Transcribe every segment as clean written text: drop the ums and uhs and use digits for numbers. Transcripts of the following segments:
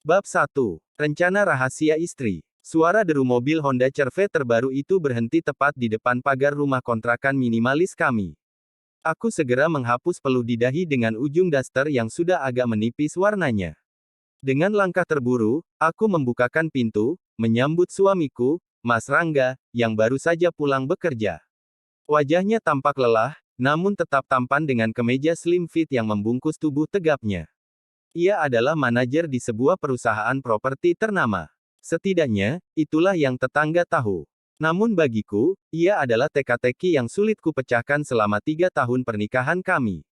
Bab 1. Rencana Rahasia Istri. Suara deru mobil Honda CR-V terbaru itu berhenti tepat di depan pagar rumah kontrakan minimalis kami. Aku segera menghapus peluh di dahi dengan ujung daster yang sudah agak menipis warnanya. Dengan langkah terburu, aku membukakan pintu, menyambut suamiku, Mas Rangga, yang baru saja pulang bekerja. Wajahnya tampak lelah, namun tetap tampan dengan kemeja slim fit yang membungkus tubuh tegapnya. Ia adalah manajer di sebuah perusahaan properti ternama. Setidaknya, itulah yang tetangga tahu. Namun bagiku, ia adalah teka-teki yang sulit kupecahkan selama 3 tahun pernikahan kami.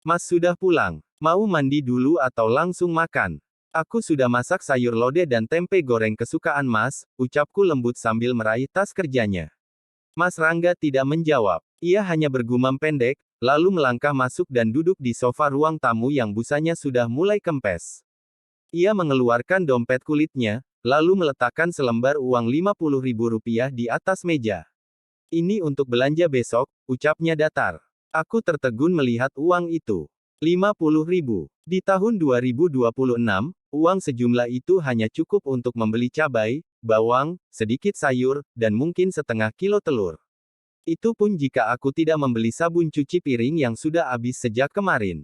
Mas sudah pulang. Mau mandi dulu atau langsung makan? Aku sudah masak sayur lodeh dan tempe goreng kesukaan Mas, ucapku lembut sambil meraih tas kerjanya. Mas Rangga tidak menjawab. Ia hanya bergumam pendek, lalu melangkah masuk dan duduk di sofa ruang tamu yang busanya sudah mulai kempes. Ia mengeluarkan dompet kulitnya, lalu meletakkan selembar uang Rp50.000 di atas meja. Ini untuk belanja besok, ucapnya datar. Aku tertegun melihat uang itu. 50.000. Di tahun 2026, uang sejumlah itu hanya cukup untuk membeli cabai, bawang, sedikit sayur, dan mungkin setengah kilo telur. Itu pun jika aku tidak membeli sabun cuci piring yang sudah habis sejak kemarin.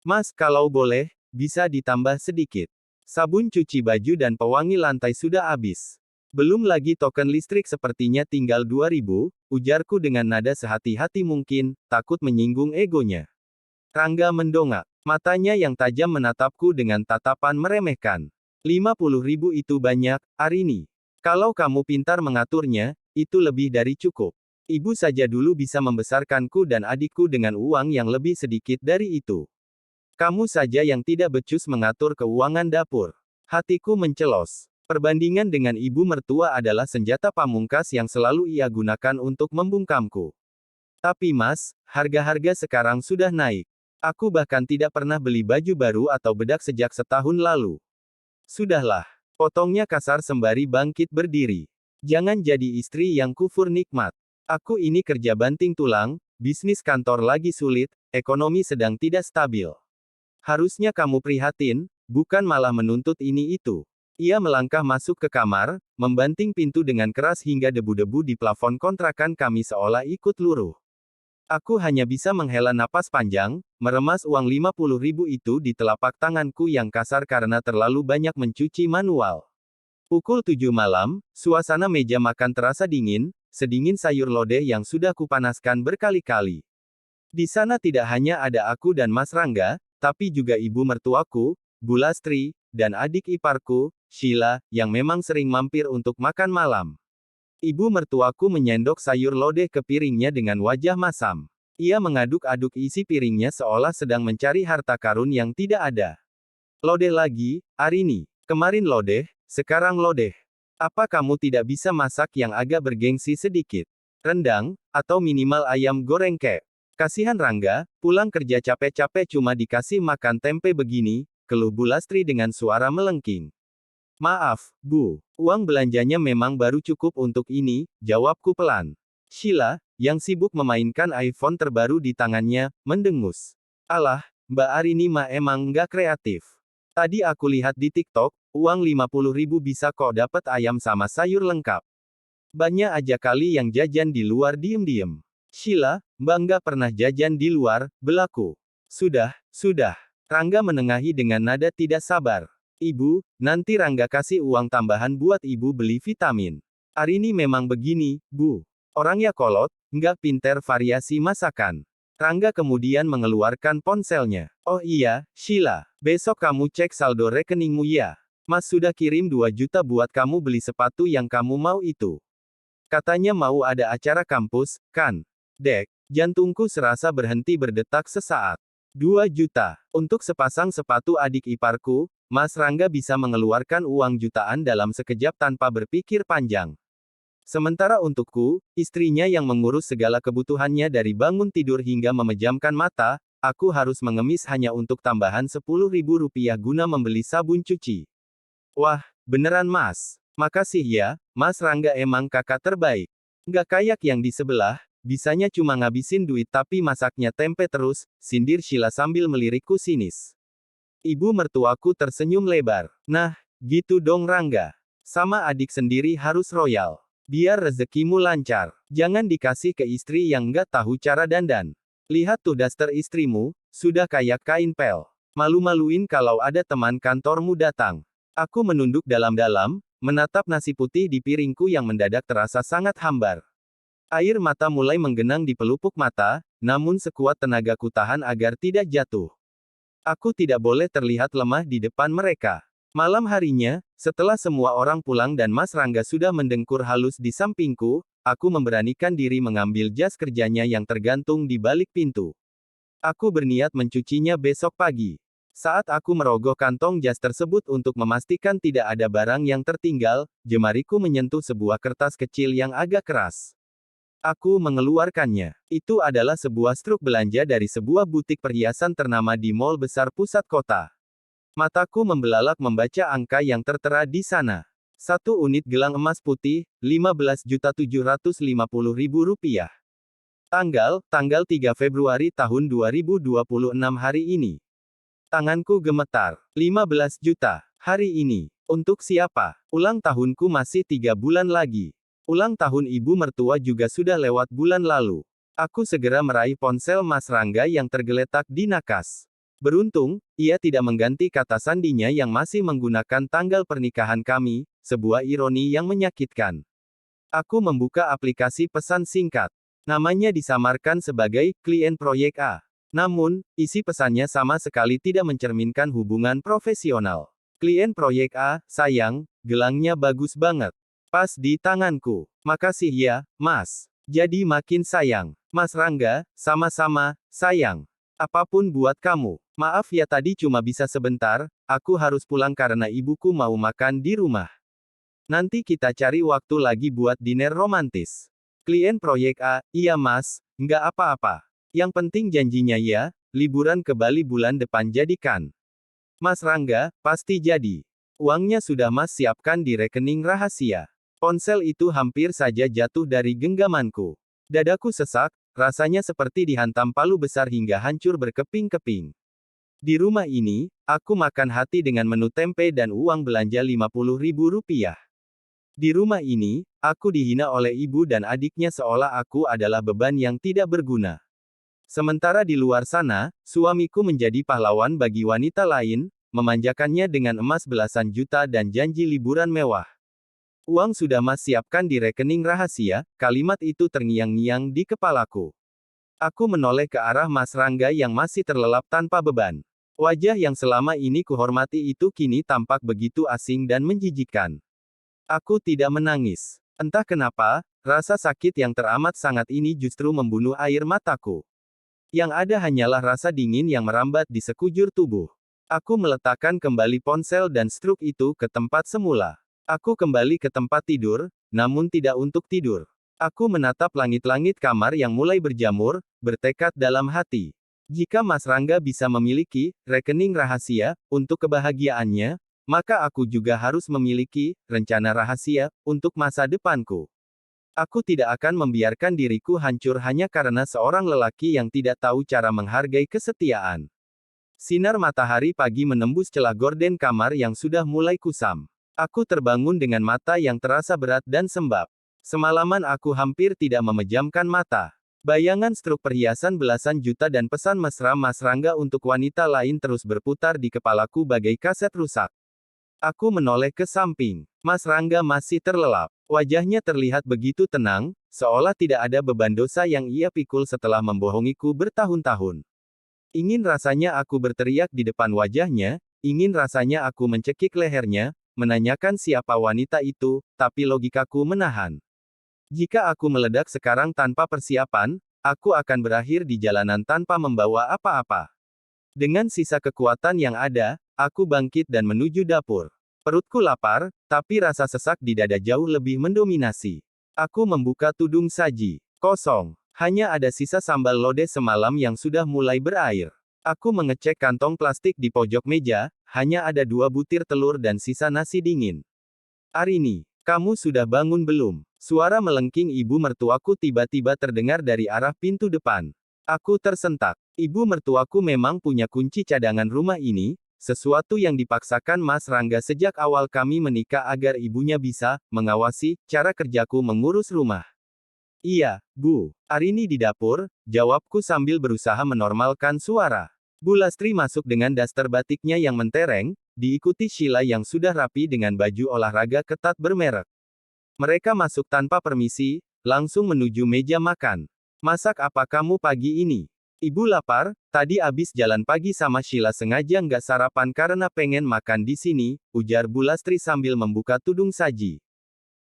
Mas, kalau boleh, bisa ditambah sedikit. Sabun cuci baju dan pewangi lantai sudah habis. Belum lagi token listrik sepertinya tinggal 2.000, ujarku dengan nada sehati-hati mungkin, takut menyinggung egonya. Rangga mendongak. Matanya yang tajam menatapku dengan tatapan meremehkan. 50.000 itu banyak, Arini. Kalau kamu pintar mengaturnya, itu lebih dari cukup. Ibu saja dulu bisa membesarkanku dan adikku dengan uang yang lebih sedikit dari itu. Kamu saja yang tidak becus mengatur keuangan dapur. Hatiku mencelos. Perbandingan dengan ibu mertua adalah senjata pamungkas yang selalu ia gunakan untuk membungkamku. Tapi Mas, harga-harga sekarang sudah naik. Aku bahkan tidak pernah beli baju baru atau bedak sejak setahun lalu. Sudahlah. Potongnya kasar sembari bangkit berdiri. Jangan jadi istri yang kufur nikmat. Aku ini kerja banting tulang, bisnis kantor lagi sulit, ekonomi sedang tidak stabil. Harusnya kamu prihatin, bukan malah menuntut ini itu. Ia melangkah masuk ke kamar, membanting pintu dengan keras hingga debu-debu di plafon kontrakan kami seolah ikut luruh. Aku hanya bisa menghela napas panjang, meremas uang 50.000 itu di telapak tanganku yang kasar karena terlalu banyak mencuci manual. Pukul 7 malam, suasana meja makan terasa dingin, sedingin sayur lodeh yang sudah kupanaskan berkali-kali. Di sana tidak hanya ada aku dan Mas Rangga, tapi juga ibu mertuaku, Bu Lastri, dan adik iparku, Sheila, yang memang sering mampir untuk makan malam. Ibu mertuaku menyendok sayur lodeh ke piringnya dengan wajah masam. Ia mengaduk-aduk isi piringnya seolah sedang mencari harta karun yang tidak ada. Lodeh lagi, Arini. Kemarin lodeh, sekarang lodeh. Apa kamu tidak bisa masak yang agak bergengsi sedikit? Rendang, atau minimal ayam goreng kek? Kasihan Rangga, pulang kerja capek-capek cuma dikasih makan tempe begini, keluh Bu Lastri dengan suara melengking. Maaf, Bu. Uang belanjanya memang baru cukup untuk ini, jawabku pelan. Sheila, yang sibuk memainkan iPhone terbaru di tangannya, mendengus. Alah, Mbak Arini mah emang nggak kreatif. Tadi aku lihat di TikTok, uang 50.000 bisa kok dapat ayam sama sayur lengkap. Banyak aja kali yang jajan di luar diem-diem. Sheila, Mbak nggak pernah jajan di luar, belaku. Sudah. Rangga menengahi dengan nada tidak sabar. Ibu, nanti Rangga kasih uang tambahan buat ibu beli vitamin. Arini memang begini, Bu. Orangnya kolot, nggak pinter variasi masakan. Rangga kemudian mengeluarkan ponselnya. Oh iya, Sheila, besok kamu cek saldo rekeningmu ya. Mas sudah kirim 2 juta buat kamu beli sepatu yang kamu mau itu. Katanya mau ada acara kampus, kan? Dek, jantungku serasa berhenti berdetak sesaat. 2 juta. Untuk sepasang sepatu adik iparku, Mas Rangga bisa mengeluarkan uang jutaan dalam sekejap tanpa berpikir panjang. Sementara untukku, istrinya yang mengurus segala kebutuhannya dari bangun tidur hingga memejamkan mata, aku harus mengemis hanya untuk tambahan Rp10.000 guna membeli sabun cuci. Wah, beneran Mas. Makasih ya, Mas Rangga emang kakak terbaik. Nggak kayak yang di sebelah, bisanya cuma ngabisin duit tapi masaknya tempe terus, sindir Sheila sambil melirikku sinis. Ibu mertuaku tersenyum lebar. Nah, gitu dong Rangga. Sama adik sendiri harus royal. Biar rezekimu lancar. Jangan dikasih ke istri yang nggak tahu cara dandan. Lihat tuh daster istrimu, sudah kayak kain pel. Malu-maluin kalau ada teman kantormu datang. Aku menunduk dalam-dalam, menatap nasi putih di piringku yang mendadak terasa sangat hambar. Air mata mulai menggenang di pelupuk mata, namun sekuat tenagaku tahan agar tidak jatuh. Aku tidak boleh terlihat lemah di depan mereka. Malam harinya, setelah semua orang pulang dan Mas Rangga sudah mendengkur halus di sampingku, aku memberanikan diri mengambil jas kerjanya yang tergantung di balik pintu. Aku berniat mencucinya besok pagi. Saat aku merogoh kantong jas tersebut untuk memastikan tidak ada barang yang tertinggal, jemariku menyentuh sebuah kertas kecil yang agak keras. Aku mengeluarkannya. Itu adalah sebuah struk belanja dari sebuah butik perhiasan ternama di mall besar pusat kota. Mataku membelalak membaca angka yang tertera di sana. 1 unit gelang emas putih, Rp15.750.000. Tanggal 3 Februari tahun 2026 hari ini. Tanganku gemetar. 15 juta. Hari ini. Untuk siapa? Ulang tahunku masih 3 bulan lagi. Ulang tahun ibu mertua juga sudah lewat bulan lalu. Aku segera meraih ponsel Mas Rangga yang tergeletak di nakas. Beruntung, ia tidak mengganti kata sandinya yang masih menggunakan tanggal pernikahan kami, sebuah ironi yang menyakitkan. Aku membuka aplikasi pesan singkat. Namanya disamarkan sebagai klien proyek A. Namun, isi pesannya sama sekali tidak mencerminkan hubungan profesional. Klien proyek A, sayang, gelangnya bagus banget. Pas di tanganku. Makasih ya, Mas. Jadi makin sayang. Mas Rangga, sama-sama, sayang. Apapun buat kamu. Maaf ya tadi cuma bisa sebentar, aku harus pulang karena ibuku mau makan di rumah. Nanti kita cari waktu lagi buat dinner romantis. Klien proyek A, iya Mas, nggak apa-apa. Yang penting janjinya ya, liburan ke Bali bulan depan jadikan. Mas Rangga, pasti jadi. Uangnya sudah Mas siapkan di rekening rahasia. Ponsel itu hampir saja jatuh dari genggamanku. Dadaku sesak, rasanya seperti dihantam palu besar hingga hancur berkeping-keping. Di rumah ini, aku makan hati dengan menu tempe dan uang belanja Rp50.000. Di rumah ini, aku dihina oleh ibu dan adiknya seolah aku adalah beban yang tidak berguna. Sementara di luar sana, suamiku menjadi pahlawan bagi wanita lain, memanjakannya dengan emas belasan juta dan janji liburan mewah. Uang sudah Mas siapkan di rekening rahasia, kalimat itu terngiang-ngiang di kepalaku. Aku menoleh ke arah Mas Rangga yang masih terlelap tanpa beban. Wajah yang selama ini kuhormati itu kini tampak begitu asing dan menjijikkan. Aku tidak menangis. Entah kenapa, rasa sakit yang teramat sangat ini justru membunuh air mataku. Yang ada hanyalah rasa dingin yang merambat di sekujur tubuh. Aku meletakkan kembali ponsel dan struk itu ke tempat semula. Aku kembali ke tempat tidur, namun tidak untuk tidur. Aku menatap langit-langit kamar yang mulai berjamur, bertekad dalam hati. Jika Mas Rangga bisa memiliki rekening rahasia untuk kebahagiaannya, maka aku juga harus memiliki rencana rahasia untuk masa depanku. Aku tidak akan membiarkan diriku hancur hanya karena seorang lelaki yang tidak tahu cara menghargai kesetiaan. Sinar matahari pagi menembus celah gorden kamar yang sudah mulai kusam. Aku terbangun dengan mata yang terasa berat dan sembab. Semalaman aku hampir tidak memejamkan mata. Bayangan struk perhiasan belasan juta dan pesan mesra Mas Rangga untuk wanita lain terus berputar di kepalaku bagai kaset rusak. Aku menoleh ke samping. Mas Rangga masih terlelap. Wajahnya terlihat begitu tenang, seolah tidak ada beban dosa yang ia pikul setelah membohongiku bertahun-tahun. Ingin rasanya aku berteriak di depan wajahnya, ingin rasanya aku mencekik lehernya, menanyakan siapa wanita itu, tapi logikaku menahan. Jika aku meledak sekarang tanpa persiapan, aku akan berakhir di jalanan tanpa membawa apa-apa. Dengan sisa kekuatan yang ada, aku bangkit dan menuju dapur. Perutku lapar, tapi rasa sesak di dada jauh lebih mendominasi. Aku membuka tudung saji. Kosong. Hanya ada sisa sambal lodeh semalam yang sudah mulai berair. Aku mengecek kantong plastik di pojok meja, hanya ada 2 butir telur dan sisa nasi dingin. Arini, kamu sudah bangun belum? Suara melengking ibu mertuaku tiba-tiba terdengar dari arah pintu depan. Aku tersentak. Ibu mertuaku memang punya kunci cadangan rumah ini, sesuatu yang dipaksakan Mas Rangga sejak awal kami menikah agar ibunya bisa mengawasi cara kerjaku mengurus rumah. Iya, Bu. Arini di dapur, jawabku sambil berusaha menormalkan suara. Bu Lastri masuk dengan daster batiknya yang mentereng, diikuti Sheila yang sudah rapi dengan baju olahraga ketat bermerek. Mereka masuk tanpa permisi, langsung menuju meja makan. Masak apa kamu pagi ini? Ibu lapar, tadi abis jalan pagi sama Sheila sengaja nggak sarapan karena pengen makan di sini, ujar Bu Lastri sambil membuka tudung saji.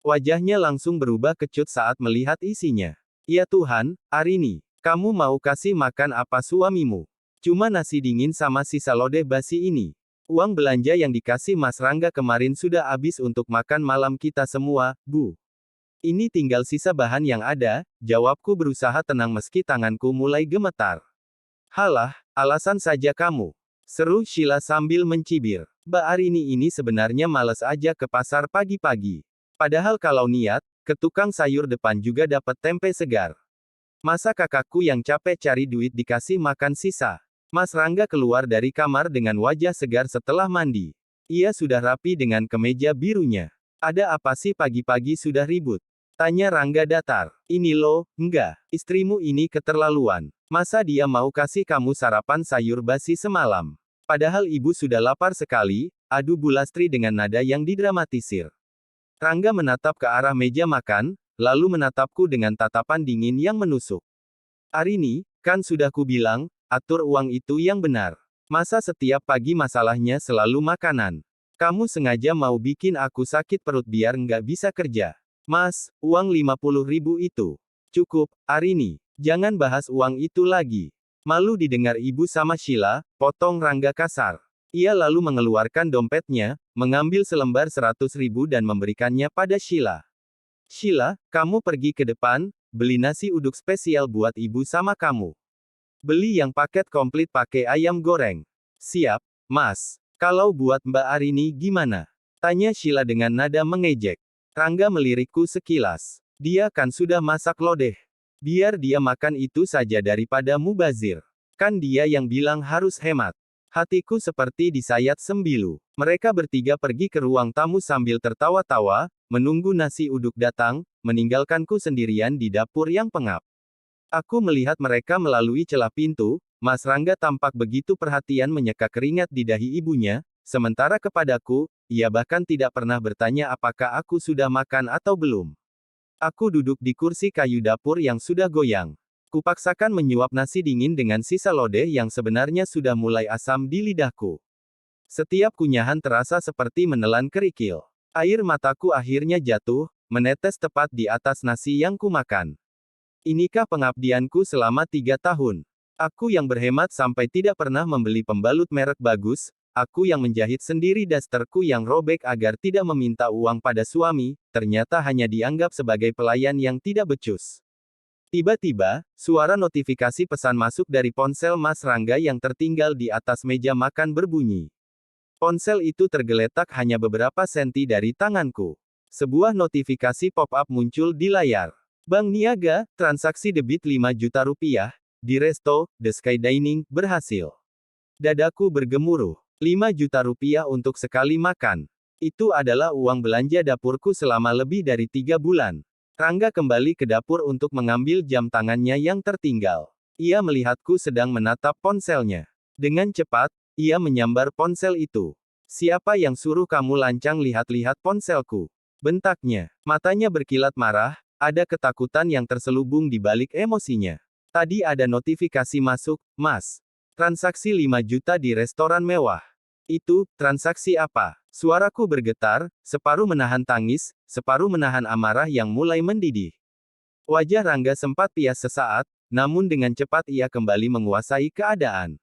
Wajahnya langsung berubah kecut saat melihat isinya. Ya Tuhan, Arini, kamu mau kasih makan apa suamimu? Cuma nasi dingin sama sisa lodeh basi ini. Uang belanja yang dikasih Mas Rangga kemarin sudah habis untuk makan malam kita semua, Bu. Ini tinggal sisa bahan yang ada, jawabku berusaha tenang meski tanganku mulai gemetar. Halah, alasan saja kamu. Seru Sheila sambil mencibir. Mbak Arini ini sebenarnya males aja ke pasar pagi-pagi. Padahal kalau niat, ke tukang sayur depan juga dapat tempe segar. Masa kakakku yang capek cari duit dikasih makan sisa? Mas Rangga keluar dari kamar dengan wajah segar setelah mandi. Ia sudah rapi dengan kemeja birunya. Ada apa sih pagi-pagi sudah ribut? Tanya Rangga datar. Ini loh, enggak, istrimu ini keterlaluan. Masa dia mau kasih kamu sarapan sayur basi semalam? Padahal ibu sudah lapar sekali, adu Bu Lastri dengan nada yang didramatisir. Rangga menatap ke arah meja makan, lalu menatapku dengan tatapan dingin yang menusuk. Arini, kan sudah kubilang, atur uang itu yang benar. Masa setiap pagi masalahnya selalu makanan? Kamu sengaja mau bikin aku sakit perut biar nggak bisa kerja. Mas, uang 50.000 itu. Cukup, Arini. Jangan bahas uang itu lagi. Malu didengar ibu sama Sheila, potong Rangga kasar. Ia lalu mengeluarkan dompetnya, mengambil selembar 100.000 dan memberikannya pada Sheila. Sheila, kamu pergi ke depan, beli nasi uduk spesial buat ibu sama kamu. Beli yang paket komplit pakai ayam goreng. Siap, Mas. Kalau buat Mbak Arini gimana? Tanya Sheila dengan nada mengejek. Rangga melirikku sekilas. Dia kan sudah masak lodeh. Biar dia makan itu saja daripada mubazir. Kan dia yang bilang harus hemat. Hatiku seperti disayat sembilu. Mereka bertiga pergi ke ruang tamu sambil tertawa-tawa, menunggu nasi uduk datang, meninggalkanku sendirian di dapur yang pengap. Aku melihat mereka melalui celah pintu, Mas Rangga tampak begitu perhatian menyeka keringat di dahi ibunya, sementara kepadaku, ia bahkan tidak pernah bertanya apakah aku sudah makan atau belum. Aku duduk di kursi kayu dapur yang sudah goyang. Kupaksakan menyuap nasi dingin dengan sisa lodeh yang sebenarnya sudah mulai asam di lidahku. Setiap kunyahan terasa seperti menelan kerikil. Air mataku akhirnya jatuh, menetes tepat di atas nasi yang kumakan. Inikah pengabdianku selama 3 tahun? Aku yang berhemat sampai tidak pernah membeli pembalut merek bagus, aku yang menjahit sendiri dasterku yang robek agar tidak meminta uang pada suami, ternyata hanya dianggap sebagai pelayan yang tidak becus. Tiba-tiba, suara notifikasi pesan masuk dari ponsel Mas Rangga yang tertinggal di atas meja makan berbunyi. Ponsel itu tergeletak hanya beberapa senti dari tanganku. Sebuah notifikasi pop-up muncul di layar. Bank Niaga, transaksi debit 5 juta rupiah, di resto, The Sky Dining, berhasil. Dadaku bergemuruh. 5 juta rupiah untuk sekali makan. Itu adalah uang belanja dapurku selama lebih dari 3 bulan. Rangga kembali ke dapur untuk mengambil jam tangannya yang tertinggal. Ia melihatku sedang menatap ponselnya. Dengan cepat, ia menyambar ponsel itu. Siapa yang suruh kamu lancang lihat-lihat ponselku? Bentaknya. Matanya berkilat marah, ada ketakutan yang terselubung di balik emosinya. Tadi ada notifikasi masuk, Mas. Transaksi 5 juta di restoran mewah. Itu, transaksi apa? Suaraku bergetar, separuh menahan tangis, separuh menahan amarah yang mulai mendidih. Wajah Rangga sempat pias sesaat, namun dengan cepat ia kembali menguasai keadaan.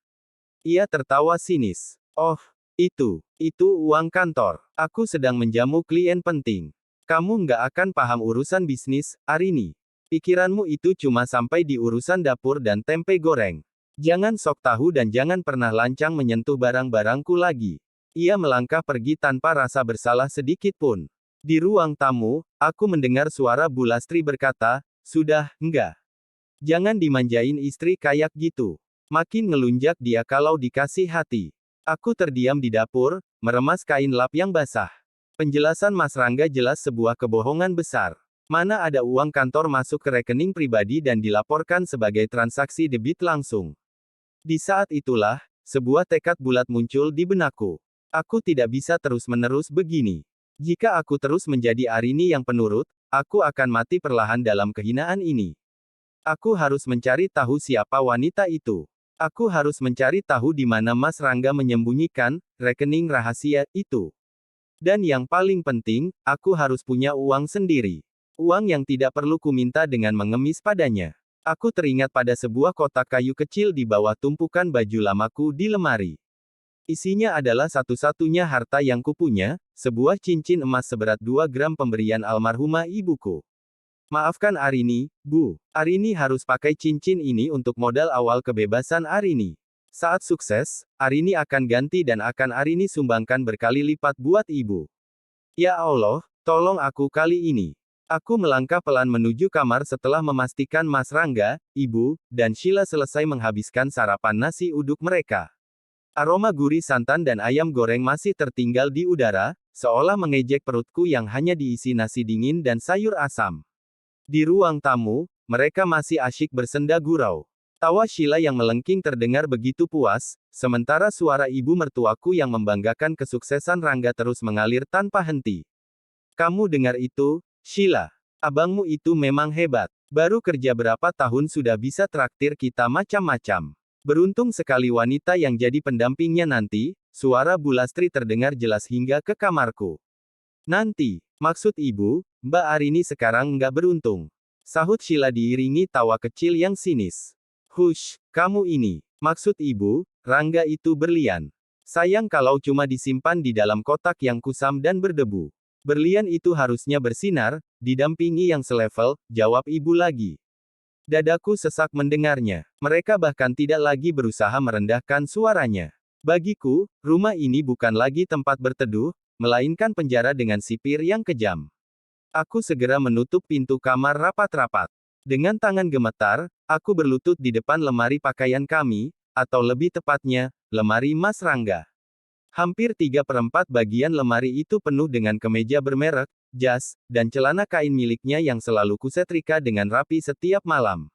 Ia tertawa sinis. Oh, itu uang kantor. Aku sedang menjamu klien penting. Kamu nggak akan paham urusan bisnis, Arini. Pikiranmu itu cuma sampai di urusan dapur dan tempe goreng. Jangan sok tahu dan jangan pernah lancang menyentuh barang-barangku lagi. Ia melangkah pergi tanpa rasa bersalah sedikit pun. Di ruang tamu, aku mendengar suara Bu Lastri berkata, sudah, enggak. Jangan dimanjain istri kayak gitu. Makin ngelunjak dia kalau dikasih hati. Aku terdiam di dapur, meremas kain lap yang basah. Penjelasan Mas Rangga jelas sebuah kebohongan besar. Mana ada uang kantor masuk ke rekening pribadi dan dilaporkan sebagai transaksi debit langsung. Di saat itulah, sebuah tekad bulat muncul di benakku. Aku tidak bisa terus-menerus begini. Jika aku terus menjadi Arini yang penurut, aku akan mati perlahan dalam kehinaan ini. Aku harus mencari tahu siapa wanita itu. Aku harus mencari tahu di mana Mas Rangga menyembunyikan rekening rahasia itu. Dan yang paling penting, aku harus punya uang sendiri. Uang yang tidak perlu kuminta dengan mengemis padanya. Aku teringat pada sebuah kotak kayu kecil di bawah tumpukan baju lamaku di lemari. Isinya adalah satu-satunya harta yang kupunya, sebuah cincin emas seberat 2 gram pemberian almarhumah ibuku. Maafkan Arini, Bu. Arini harus pakai cincin ini untuk modal awal kebebasan Arini. Saat sukses, Arini akan ganti dan akan Arini sumbangkan berkali lipat buat ibu. Ya Allah, tolong aku kali ini. Aku melangkah pelan menuju kamar setelah memastikan Mas Rangga, Ibu, dan Sheila selesai menghabiskan sarapan nasi uduk mereka. Aroma gurih santan dan ayam goreng masih tertinggal di udara, seolah mengejek perutku yang hanya diisi nasi dingin dan sayur asam. Di ruang tamu, mereka masih asyik bersenda gurau. Tawa Sheila yang melengking terdengar begitu puas, sementara suara ibu mertuaku yang membanggakan kesuksesan Rangga terus mengalir tanpa henti. Kamu dengar itu, Sheila? Abangmu itu memang hebat. Baru kerja berapa tahun sudah bisa traktir kita macam-macam. Beruntung sekali wanita yang jadi pendampingnya nanti, suara Bu Lastri terdengar jelas hingga ke kamarku. Nanti, maksud ibu, Mbak Arini sekarang nggak beruntung. Sahut Sheila diiringi tawa kecil yang sinis. Hush, kamu ini. Maksud ibu, Rangga itu berlian. Sayang kalau cuma disimpan di dalam kotak yang kusam dan berdebu. Berlian itu harusnya bersinar, didampingi yang selevel, jawab ibu lagi. Dadaku sesak mendengarnya. Mereka bahkan tidak lagi berusaha merendahkan suaranya. Bagiku, rumah ini bukan lagi tempat berteduh, melainkan penjara dengan sipir yang kejam. Aku segera menutup pintu kamar rapat-rapat. Dengan tangan gemetar, aku berlutut di depan lemari pakaian kami, atau lebih tepatnya, lemari Mas Rangga. Hampir 3/4 bagian lemari itu penuh dengan kemeja bermerek, jas, dan celana kain miliknya yang selalu kusetrika dengan rapi setiap malam.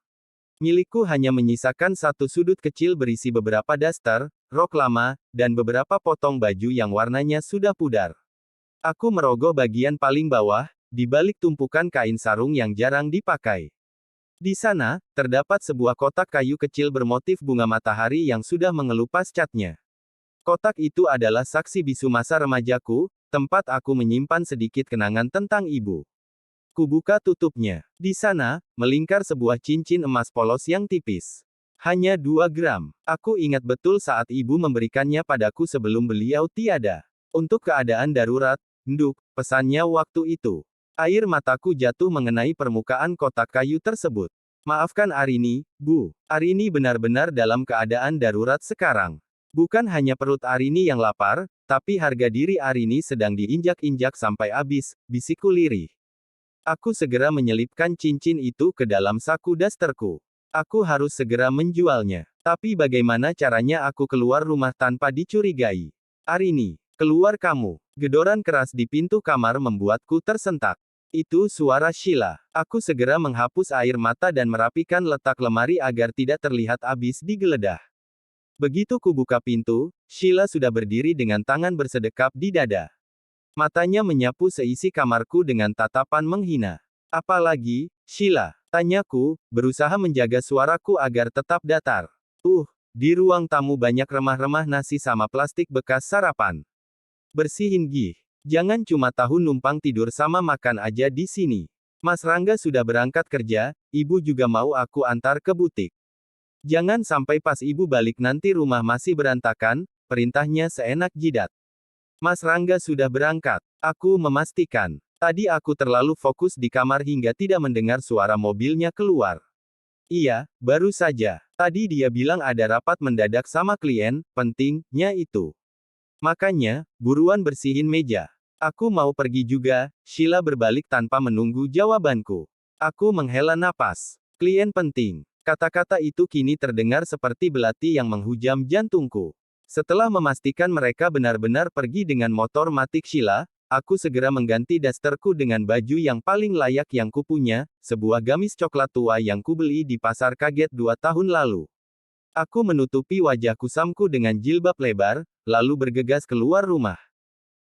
Milikku hanya menyisakan satu sudut kecil berisi beberapa daster, rok lama, dan beberapa potong baju yang warnanya sudah pudar. Aku merogoh bagian paling bawah, di balik tumpukan kain sarung yang jarang dipakai. Di sana, terdapat sebuah kotak kayu kecil bermotif bunga matahari yang sudah mengelupas catnya. Kotak itu adalah saksi bisu masa remajaku, tempat aku menyimpan sedikit kenangan tentang ibu. Kubuka tutupnya. Di sana, melingkar sebuah cincin emas polos yang tipis. Hanya 2 gram. Aku ingat betul saat ibu memberikannya padaku sebelum beliau tiada. Untuk keadaan darurat, nduk, pesannya waktu itu. Air mataku jatuh mengenai permukaan kotak kayu tersebut. Maafkan Arini, Bu. Arini benar-benar dalam keadaan darurat sekarang. Bukan hanya perut Arini yang lapar, tapi harga diri Arini sedang diinjak-injak sampai habis, bisikku lirih. Aku segera menyelipkan cincin itu ke dalam saku dasterku. Aku harus segera menjualnya. Tapi bagaimana caranya aku keluar rumah tanpa dicurigai? Arini, keluar kamu. Gedoran keras di pintu kamar membuatku tersentak. Itu suara Sheila. Aku segera menghapus air mata dan merapikan letak lemari agar tidak terlihat habis digeledah. Begitu kubuka pintu, Sheila sudah berdiri dengan tangan bersedekap di dada. Matanya menyapu seisi kamarku dengan tatapan menghina. Apalagi, Sheila? Tanyaku, berusaha menjaga suaraku agar tetap datar. Di ruang tamu banyak remah-remah nasi sama plastik bekas sarapan. Bersihin gih. Jangan cuma tahu numpang tidur sama makan aja di sini. Mas Rangga sudah berangkat kerja, ibu juga mau aku antar ke butik. Jangan sampai pas ibu balik nanti rumah masih berantakan, perintahnya seenak jidat. Mas Rangga sudah berangkat. Aku memastikan. Tadi aku terlalu fokus di kamar hingga tidak mendengar suara mobilnya keluar. Iya, baru saja. Tadi dia bilang ada rapat mendadak sama klien, pentingnya itu. Makanya, buruan bersihin meja. Aku mau pergi juga. Sheila berbalik tanpa menunggu jawabanku. Aku menghela napas. Klien penting. Kata-kata itu kini terdengar seperti belati yang menghujam jantungku. Setelah memastikan mereka benar-benar pergi dengan motor Matic Sheila, aku segera mengganti dasterku dengan baju yang paling layak yang kupunya, sebuah gamis coklat tua yang kubeli di pasar kaget 2 tahun lalu. Aku menutupi wajah kusamku dengan jilbab lebar, lalu bergegas keluar rumah.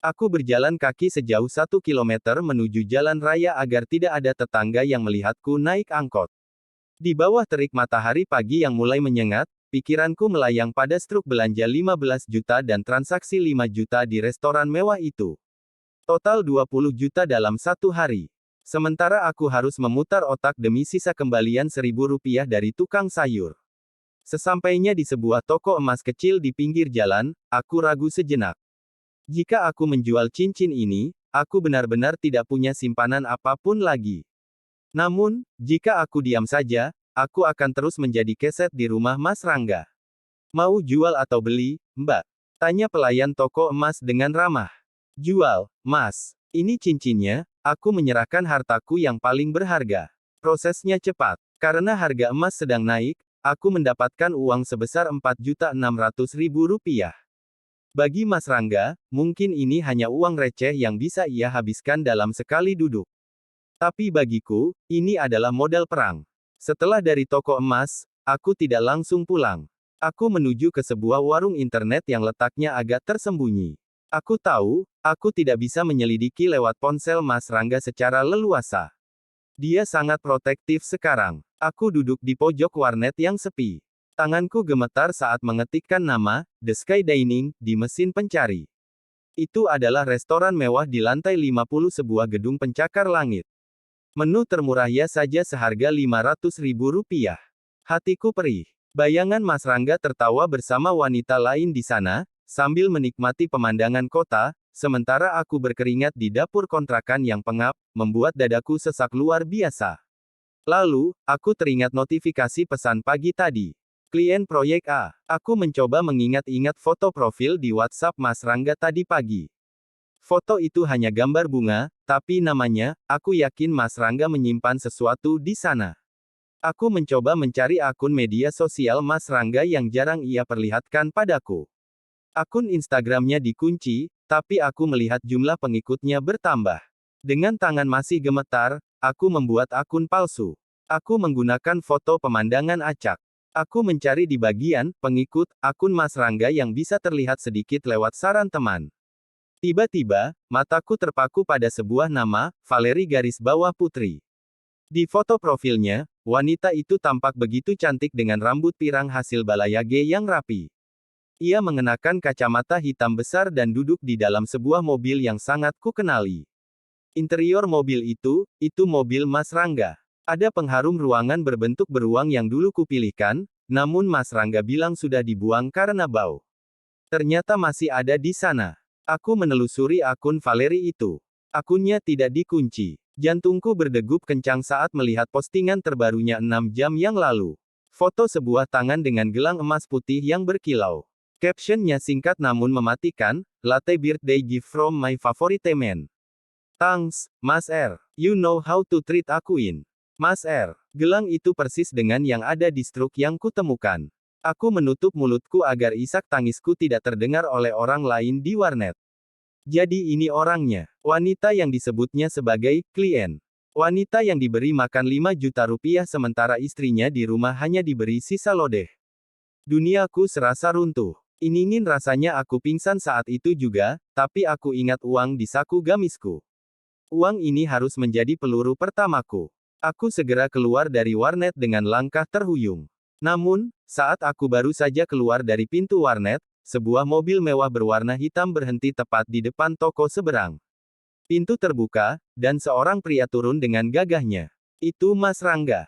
Aku berjalan kaki sejauh 1 kilometer menuju jalan raya agar tidak ada tetangga yang melihatku naik angkot. Di bawah terik matahari pagi yang mulai menyengat, pikiranku melayang pada struk belanja 15 juta dan transaksi 5 juta di restoran mewah itu. Total 20 juta dalam 1 hari. Sementara aku harus memutar otak demi sisa kembalian 1.000 rupiah dari tukang sayur. Sesampainya di sebuah toko emas kecil di pinggir jalan, aku ragu sejenak. Jika aku menjual cincin ini, aku benar-benar tidak punya simpanan apapun lagi. Namun, jika aku diam saja, aku akan terus menjadi keset di rumah Mas Rangga. Mau jual atau beli, Mbak? Tanya pelayan toko emas dengan ramah. Jual, Mas. Ini cincinnya, aku menyerahkan hartaku yang paling berharga. Prosesnya cepat. Karena harga emas sedang naik, aku mendapatkan uang sebesar 4.600.000 rupiah. Bagi Mas Rangga, mungkin ini hanya uang receh yang bisa ia habiskan dalam sekali duduk. Tapi bagiku, ini adalah modal perang. Setelah dari toko emas, aku tidak langsung pulang. Aku menuju ke sebuah warung internet yang letaknya agak tersembunyi. Aku tahu, aku tidak bisa menyelidiki lewat ponsel Mas Rangga secara leluasa. Dia sangat protektif sekarang. Aku duduk di pojok warnet yang sepi. Tanganku gemetar saat mengetikkan nama, The Sky Dining, di mesin pencari. Itu adalah restoran mewah di lantai 50 sebuah gedung pencakar langit. Menu termurahnya saja seharga 500.000 rupiah. Hatiku perih. Bayangan Mas Rangga tertawa bersama wanita lain di sana, sambil menikmati pemandangan kota, sementara aku berkeringat di dapur kontrakan yang pengap, membuat dadaku sesak luar biasa. Lalu, aku teringat notifikasi pesan pagi tadi. Klien proyek A. Aku mencoba mengingat-ingat foto profil di WhatsApp Mas Rangga tadi pagi. Foto itu hanya gambar bunga, tapi namanya, aku yakin Mas Rangga menyimpan sesuatu di sana. Aku mencoba mencari akun media sosial Mas Rangga yang jarang ia perlihatkan padaku. Akun Instagramnya dikunci, tapi aku melihat jumlah pengikutnya bertambah. Dengan tangan masih gemetar, aku membuat akun palsu. Aku menggunakan foto pemandangan acak. Aku mencari di bagian pengikut akun Mas Rangga yang bisa terlihat sedikit lewat saran teman. Tiba-tiba, mataku terpaku pada sebuah nama, Valeri garis bawah Putri. Di foto profilnya, wanita itu tampak begitu cantik dengan rambut pirang hasil balayage yang rapi. Ia mengenakan kacamata hitam besar dan duduk di dalam sebuah mobil yang sangat kukenali. Interior mobil itu mobil Mas Rangga. Ada pengharum ruangan berbentuk beruang yang dulu kupilihkan, namun Mas Rangga bilang sudah dibuang karena bau. Ternyata masih ada di sana. Aku menelusuri akun Valeri itu. Akunnya tidak dikunci. Jantungku berdegup kencang saat melihat postingan terbarunya 6 jam yang lalu. Foto sebuah tangan dengan gelang emas putih yang berkilau. Captionnya singkat namun mematikan, Latte birthday gift from my favorite man. Thanks, Mas R. You know how to treat aku in. Mas R. Gelang itu persis dengan yang ada di struk yang kutemukan. Aku menutup mulutku agar isak tangisku tidak terdengar oleh orang lain di warnet. Jadi ini orangnya. Wanita yang disebutnya sebagai klien. Wanita yang diberi makan 5 juta rupiah sementara istrinya di rumah hanya diberi sisa lodeh. Duniaku serasa runtuh. Ingin rasanya aku pingsan saat itu juga, tapi aku ingat uang di saku gamisku. Uang ini harus menjadi peluru pertamaku. Aku segera keluar dari warnet dengan langkah terhuyung. Namun, saat aku baru saja keluar dari pintu warnet, sebuah mobil mewah berwarna hitam berhenti tepat di depan toko seberang. Pintu terbuka, dan seorang pria turun dengan gagahnya. Itu Mas Rangga.